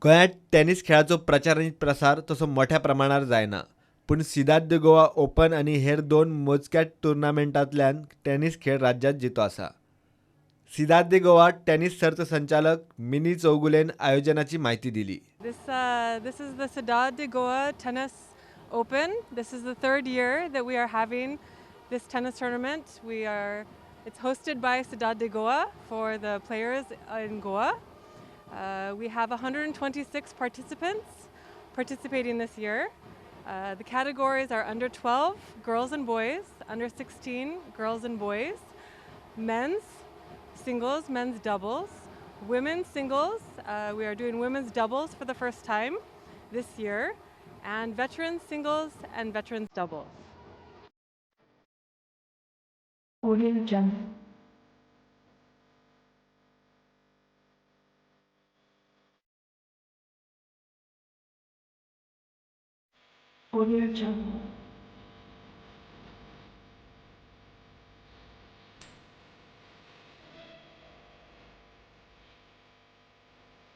गोंयांत टेनिस खेळाचो प्रचार आनी प्रसार तसो मोठ्या प्रमाणार जायना. पूण सिदाथ दे गोवा ओपन आनी हेर 2 मोजक्या टुर्नामेंटांतल्यान टेनिस खेळ राज्यांत जितो आसा. सिदाथ दे गोवा टेनिस सर्त संचालक मिनी चौगुलेन आयोजनाची म्हायती दिली. This is the Cidade de Goa Tennis Open. This is the third year that we are having this tennis tournament. It's hosted by Cidade de Goa for the players in Goa. We have 126 participants participating this year. The categories are under 12, girls and boys, under 16, girls and boys, men's singles, men's doubles, women's singles. We are doing women's doubles for the first time this year, and veterans singles and veterans doubles. Audio Jungle. Audio Jungle.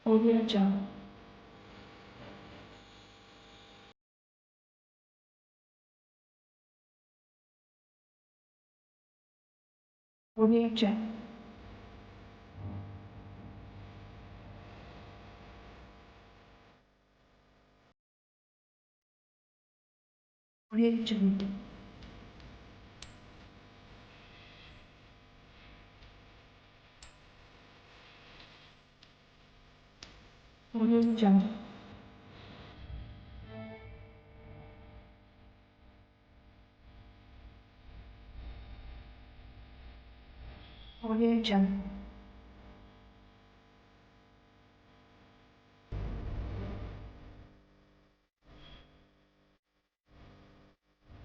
Audio Jungle. Audio Jungle. Audio Jungle. Audio Jungle. Audio Jungle.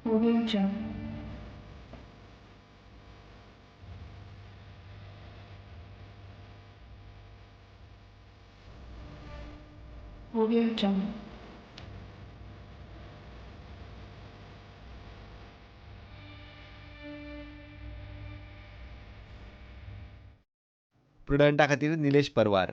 Audio Jungle. Audio Jungle. प्रुडंटा खातीर निलेश परवार.